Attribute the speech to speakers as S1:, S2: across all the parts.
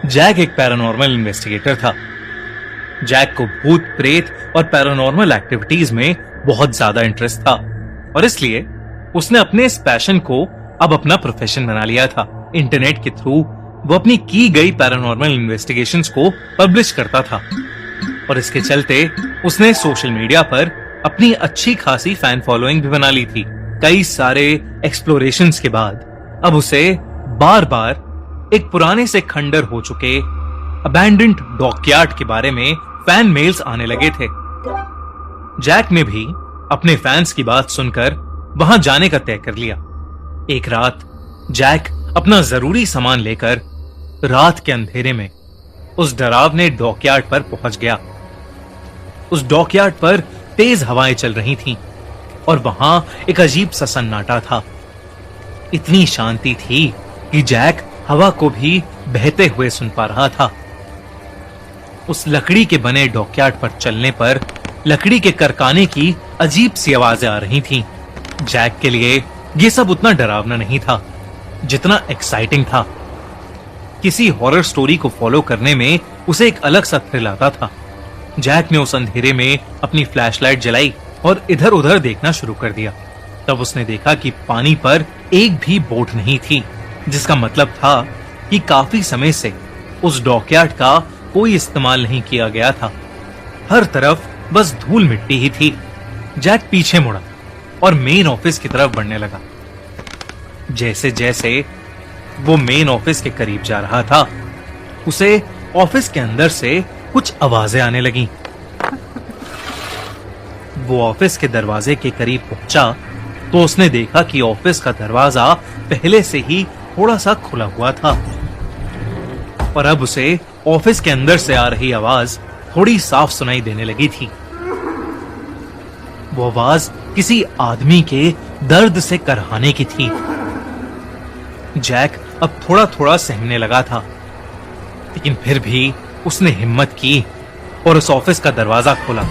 S1: Jack एक paranormal investigator था। Jack को भूत प्रेत और पैरानॉर्मल एक्टिविटीज में बहुत ज्यादा इंटरेस्ट था और इसलिए उसने अपने इस पैशन को अब अपना प्रोफेशन बना लिया था। इंटरनेट के थ्रू वो अपनी की गई पैरानॉर्मल इन्वेस्टिगेशंस को पब्लिश करता था और इसके चलते उसने सोशल मीडिया पर अपनी अच्छी खासी फैन फॉलोइंग भी बना ली थी। कई सारे एक्सप्लोरेशंस के बाद अब उसे बार बार एक पुराने से खंडर हो चुके अबैंडन्ड डॉकयार्ड के बारे में फैन मेल्स आने लगे थे। जैक ने भी अपने फैंस की बात सुनकर वहां जाने का तय कर लिया। एक रात जैक अपना जरूरी सामान लेकर रात के अंधेरे में उस डरावने डॉकयार्ड पर पहुंच गया। उस डॉकयार्ड पर तेज हवाएं चल रही थीं और वहां एक अजीब सा सन्नाटा था। इतनी शांति थी कि जैक हवा को भी बहते हुए सुन पा रहा था। उस लकड़ी के बने डॉकयार्ड पर चलने पर लकड़ी के करकाने की अजीब सी आवाजें आ रही थीं। जैक के लिए यह सब उतना डरावना नहीं था जितना एक्साइटिंग था। किसी हॉरर स्टोरी को फॉलो करने में उसे एक अलग सा थ्रिल आता था। जैक ने उस अंधेरे में अपनी फ्लैशलाइट जलाई और इधर उधर देखना शुरू कर दिया। तब उसने देखा कि पानी पर एक भी बोट नहीं थी, जिसका मतलब था कि काफी समय से उस डॉकयार्ड का कोई इस्तेमाल नहीं किया गया था। हर तरफ बस धूल मिट्टी ही थी। जैक पीछे मुड़ा और मेन ऑफिस की तरफ बढ़ने लगा। जैसे जैसे वो मेन ऑफिस के करीब जा रहा था, उसे ऑफिस के अंदर से कुछ आवाजें आने लगीं। वो ऑफिस के दरवाजे के करीब पहुंचा तो उसने देखा कि ऑफिस का दरवाजा पहले से ही थोड़ा सा खुला हुआ था और अब उसे ऑफिस के अंदर से आ रही आवाज थोड़ी साफ सुनाई देने लगी थी। वो आवाज किसी आदमी के दर्द से करहाने की थी। जैक अब थोड़ा थोड़ा सहमने लगा था, लेकिन फिर भी उसने हिम्मत की और उस ऑफिस का दरवाजा खोला।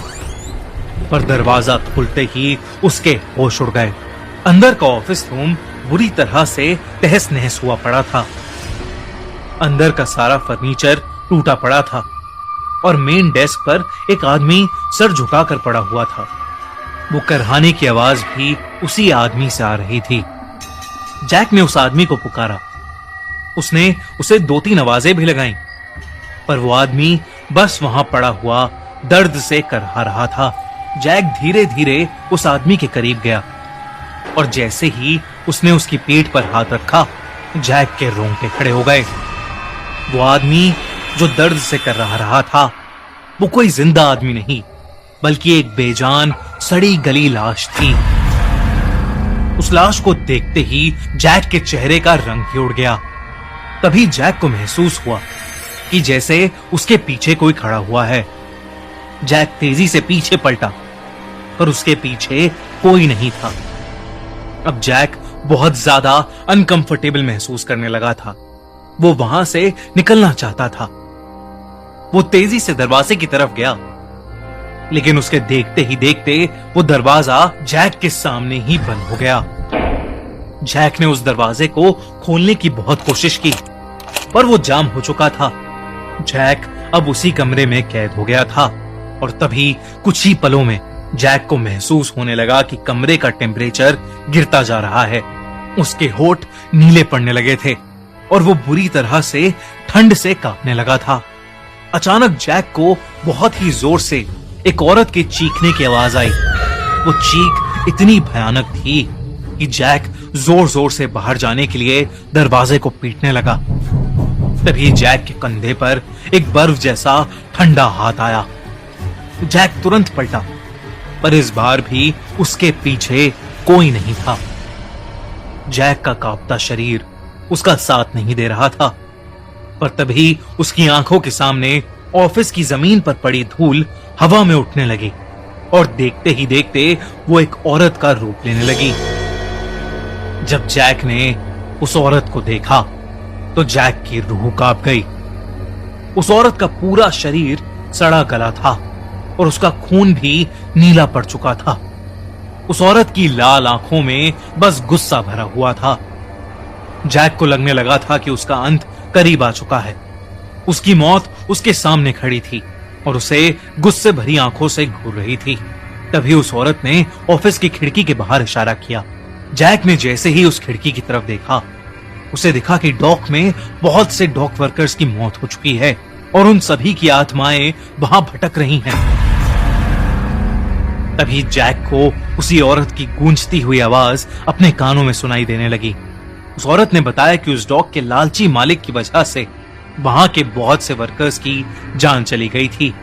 S1: पर दरवाजा खुलते ही उसके होश उड़ गए। अंदर का ऑफिस रूम बुरी तरह से तहस नहस हुआ पड़ा था। अंदर का सारा फर्नीचर टूटा पड़ा था और मेन डेस्क पर एक आदमी सर झुकाकर पड़ा हुआ था। वो करहाने की आवाज भी उसी आदमी से आ रही थी। जैक ने उस आदमी को पुकारा। उसने उसे 2-3 आवाजें भी लगाईं, पर वो आदमी बस वहां पड़ा हुआ दर्द से करहा रहा था। जैक धीरे धीरे उस आदमी के करीब गया और जैसे ही उसने उसकी पीठ पर हाथ रखा, जैक के रोंगटे खड़े हो गए। वो आदमी जो दर्द से कर रहा था, वो कोई जिंदा आदमी नहीं, बल्कि एक बेजान सड़ी गली लाश थी। उस लाश को देखते ही जैक के चेहरे का रंग ही उड़ गया। तभी जैक को महसूस हुआ कि जैसे उसके पीछे कोई खड़ा हुआ है। जैक तेजी से पीछे पलटा, पर उसके पीछे कोई नहीं था। अब जैक बहुत ज्यादा अनकंफर्टेबल महसूस करने लगा था। वो वहां से निकलना चाहता था। वो तेजी से दरवाजे की तरफ गया, लेकिन उसके देखते ही देखते वो दरवाजा जैक के सामने ही बंद हो गया। जैक ने उस दरवाजे को खोलने की बहुत कोशिश की, पर वो जाम हो चुका था। जैक अब उसी कमरे में कैद हो गया था और तभी कुछ ही पलों में जैक को महसूस होने लगा कि कमरे का टेम्परेचर गिरता जा रहा है। उसके होठ नीले पड़ने लगे थे और वो बुरी तरह से ठंड से कांपने लगा था। अचानक जैक को बहुत ही जोर से एक औरत के चीखने की आवाज आई। वो चीख इतनी भयानक थी कि जैक जोर जोर से बाहर जाने के लिए दरवाजे को पीटने लगा। तभी जैक के कंधे पर एक बर्फ जैसा ठंडा हाथ आया। जैक तुरंत पलटा, पर इस बार भी उसके पीछे कोई नहीं था। जैक का कांपता शरीर उसका साथ नहीं दे रहा था, पर तभी उसकी आंखों के सामने ऑफिस की जमीन पर पड़ी धूल हवा में उठने लगी और देखते ही देखते वो एक औरत का रूप लेने लगी। जब जैक ने उस औरत को देखा तो जैक की रूह कांप गई। उस औरत का पूरा शरीर सड़ा गला था और उसका खून भी नीला पड़ चुका था। उस औरत की लाल आंखों में बस गुस्सा भरा हुआ था। जैक को लगने लगा था कि उसका अंत करीब आ चुका है। उसकी मौत उसके सामने खड़ी थी और उसे गुस्से भरी आंखों से घूर रही थी। तभी उस औरत ने ऑफिस की खिड़की के बाहर इशारा किया। जैक ने जैसे ही उस खिड़की की तरफ देखा, उसे दिखा कि डॉक में बहुत से डॉक वर्कर्स की मौत हो चुकी है और उन सभी की आत्माएं वहां भटक रही हैं। तभी जैक को उसी औरत की गूंजती हुई आवाज अपने कानों में सुनाई देने लगी। उस औरत ने बताया कि उस डॉक के लालची मालिक की वजह से वहां के बहुत से वर्कर्स की जान चली गई थी।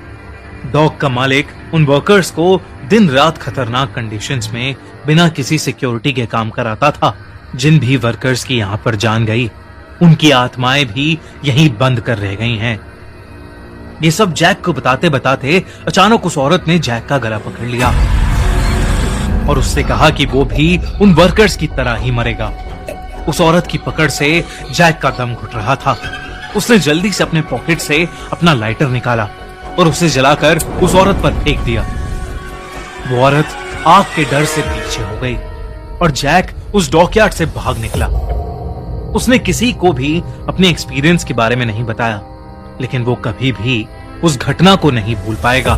S1: डॉक का मालिक उन वर्कर्स को दिन रात खतरनाक कंडीशंस में बिना किसी सिक्योरिटी के काम कराता था। जिन भी वर्कर्स की यहां पर जान गई, उनकी आत्माएं भी यहीं बंद कर रह गई हैं। ये सब जैक को बताते बताते अचानक उस औरत ने जैक का गला पकड़ लिया और उससे कहा कि वो भी उन वर्कर्स की तरह ही मरेगा। उस औरत की पकड़ से जैक का दम घुट रहा था। उसने जल्दी से अपने पॉकेट से अपना लाइटर निकाला और उसे जलाकर उस औरत पर फेंक दिया। वो औरत आग के डर से पीछे हो गई और जैक उस डॉकयार्ड से भाग निकला। उसने किसी को भी अपने एक्सपीरियंस के बारे में नहीं बताया, लेकिन वो कभी भी उस घटना को नहीं भूल पाएगा।